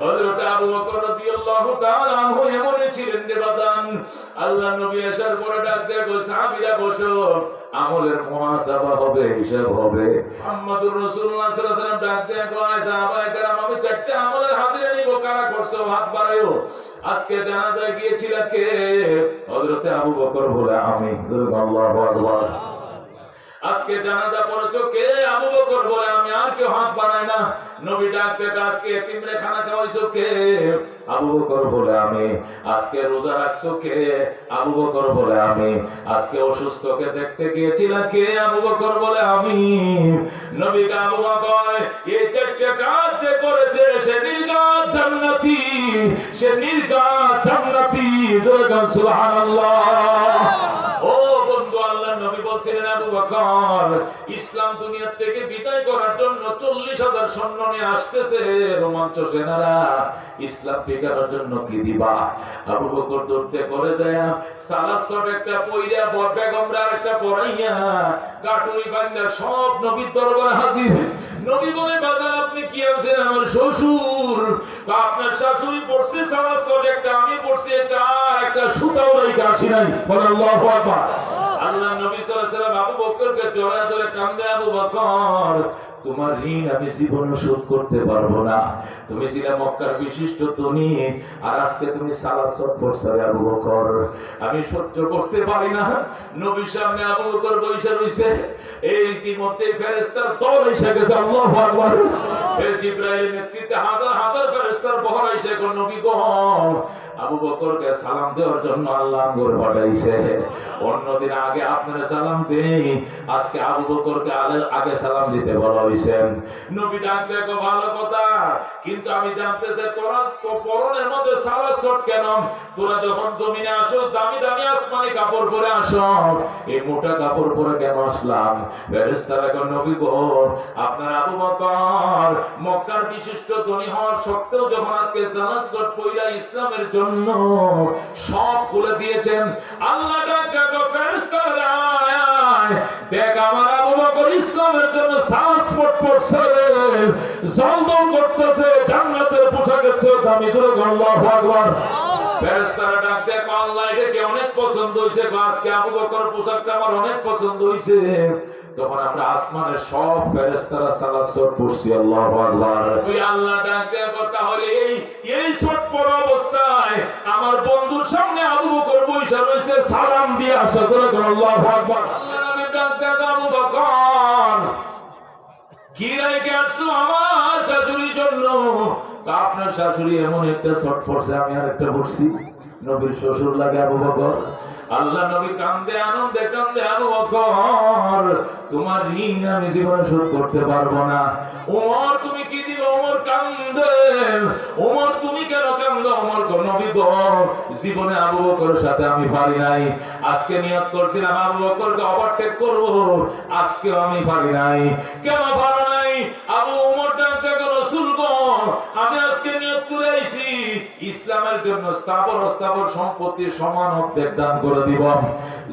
হযরত আবু বকর রাদিয়াল্লাহু তাআলা আনহু এমনই ছিলেন রে বাজান। আল্লাহ নবী আসার পরে ডাক দেয়া কই সাহাবীরা বসো, আমলের মুহাসাবা হবে, হিসাব হবে। মুহাম্মদুর রাসূলুল্লাহ সাল্লাল্লাহু আলাইহি ওয়াসাল্লাম ডাক দেয়া কয় সাহাবায়ে কেরাম আমি চারটি আমলের হাজিরা নিব, কারা করছো হাত বাড়ায়ো। আজকে জানাজায় গিয়েছিল কে? হযরত আবু বকর বলে আমি। আল্লাহু আকবার। আজকে জানাজা পড়েছো কে? আবু বকর বলে আমি। আর কেউ হাত বাড়ায় না। নবী ডাক দেয়া আজকে এতিমরে খানা খাওয়াইছো কে? আবু বকর বলে আমি। আজকে রোজা রাখছো কে? আবু বকর বলে আমি। আজকে অসুস্থকে দেখতে গিয়েছিলাম কে? আবু বকর বলে আমি। নবী আবু বকর এই চারটি কাজ যে করেছে সে নির্ঘাত জান্নাতি, সে নির্ঘাত জান্নাতি। সুবহানাল্লাহ। ও বন্ধু, আল্লাহ নবী বলছিলেন আবু বকর ইসলাম দুনিয়া থেকে বিদায় করার জন্য 40,000 সৈন্য নিয়ে আসতেছে রোমাঞ্চ সেনারা। ইসলাম টিকানোর জন্য কি দিবা? আবু বকর দৌড়তে করে যায় সালাসট একটা পয়রা বেগমরা একটা পরাইয়া গাটুরি বান্দা সব নবীর দরবারে হাজির। নবী বলে বাজার আপনি কি আছেন? আমার শ্বশুর। আপনার শাশুড়ি পড়ছে সালাসট একটা, আমি পড়ছি একটা সুতাও রাইখা আসি নাই। বলে আল্লাহু আকবার। আল্লাহ নবী সাল্লাল্লাহু আলাইহি ওয়াসাল্লাম আবু বকরকে জড়ায় ধরে কান্দে, আবু বকর তোমার ঋণ আমি জীবনে শোধ করতে পারবো না। তুমি ছিলে মক্কার বিশিষ্ট ধনী, আর আজকে তুমি সালাসট পড়ছো আবু বকর। আমি সহ্য করতে পারি না। নবীর সামনে আবু বকর বসে রইছে। এই ইতিমধ্যে ফেরেশতার দল এসে গেছে। আল্লাহু আকবার। এই জিবরাইলের নেতৃত্বে হাজার হাজার ফেরেশতার বহর এসে গো নবী গো আবু বকরকে সালাম দেওয়ার জন্য আল্লাহ আমর পাঠাইছে। অন্যদিন আগে আপনারা সালাম দেই, আজকে আবু বকরকে আগে সালাম দিতে বলা হইছে। নবী ডাক দেখো ভালো কথা, কিন্তু আমি জানতে চাই তোরা তো পরনের মধ্যে সালাসট কেন? তোরা যখন জমিনে আসো দামি দামি আসমানি কাপড় পরে আসো, এই মোটা কাপড় পরে কেন আসলাম? ফেরেশতারা কয় নবী গো আপনার আবু বকর মক্কার বিশিষ্ট ধনী হওয়ার সত্ত্বেও যখন আজকে সালাসট পয়রা ইসলামের জন্য সব খুলে দিয়েছেন, আল্লাহ ডাক দেখো ফেরেশতারা দেখ আমার আবু বকর ইসলামের জন্য সালাসট পড়ছে, জলদম করতেছে, জান্নাতের পোশাকের চেয়ে দামি। জোরে আল্লাহু আকবার। ফেরেশতারা ডাক দেখো আল্লাহ এটাকে অনেক পছন্দ হইছে, আজকে আবু বকর পোশাকটা আমার অনেক পছন্দ হইছে। তখন আমরা আসমানের সব ফেরেশতারা সালাসট পড়ছি। আল্লাহু আকবার। তুই আল্লাহ ডাক দেখো তাহলে এই সট পড়া অবস্থায় আমার বন্ধুর সামনে আবু বকর বইসা রইছে, সালাম দিয়ে আসো। জোরে আল্লাহু আকবার। আল্লাহ নবী ডাক দেখো আবু বকর কি রাইখে আসছো আমার শাশুড়ির জন্য? আপনার শাশুড়ি এমন একটা শট পড়ছে, আমি আর একটা পড়ছি। নবীর শ্বশুর লাগে আবু বকর। আল্লাহ নবী কান্দে আনন্দে কান্দে, আবু বকর তোমার ঋণ আমি জীবনে শোধ করতে পারবো না। ওমর তুমি কি দিবে? ওমর কান্দে। ওমর তুমি কেন কান্দো? ওমর গো নবী গো জীবনে আবু বকরের সাথে আমি পারি নাই। আজকে নিয়ত করছিলাম আবু বকরকে ওভারটেক করব, আজকে আমি পারি নাই। কেন পারো নাই? আবু ওমর ডাকতে গেল রাসূল গো আমি আজকে নিয়ত করে আইছি ইসলামের জন্য স্থাবর অস্থাবর সম্পত্তির সমান অর্ধেক দান করে দিব।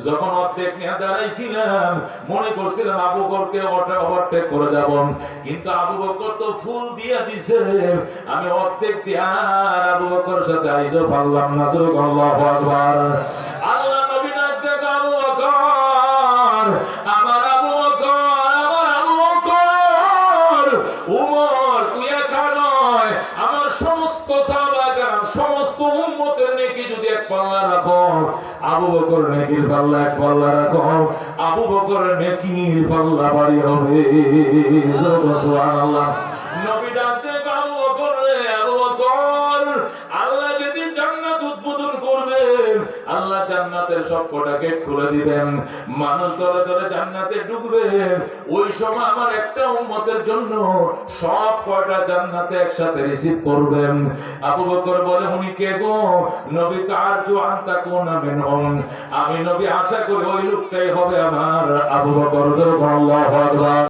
যখন অর্ধেক নিয়ে দাঁড়াইছিলাম মনে করছিলাম আবু বকরকে ওভারটেক করে যাব, কিন্তু আবু বকর তো ফুল দিয়ে দিছে। আমি অর্ধেক দিয়ে আর আবু বকরের সাথে আইজো পারলাম না। জোরে আল্লাহু আকবার। আল্লাহ নবী ডাক দেখো আবু বকর আমার আবু বকর আমার আবু বকর ওমর তুই একা নয়, আমার সমস্ত সাহাবা کرام সমস্ত উম্মতের নেকি যদি এক পাল্লা রাখো, আবু বকর নেকির পাল্লা এক পাল্লা রাখো, আবু বকরের নেকির পাল্লা ভারী হবে। সুবহানাল্লাহ। নবী ডাক দেখো আবু বকর রে আবু বকর আল্লাহ যেদিন জান্নাত উদ্বোধন করবেন, আল্লাহ জান্নাতের সব কটা গেট খুলে দিবেন, মানুষ দলে দলে জান্নাতে ঢুকবে। ওই সময় আমার একটা উম্মতের জন্য সব কয়টা জান্নাতে একসাথে রিসিভ করবেন। আবু বকর বলে উনি কে গো? নবী কারজু আনতা কোন মিনহুম, আমি নবী আশা করি ওই লোকটাই হবে আমার আবু বকর। আল্লাহু আকবার।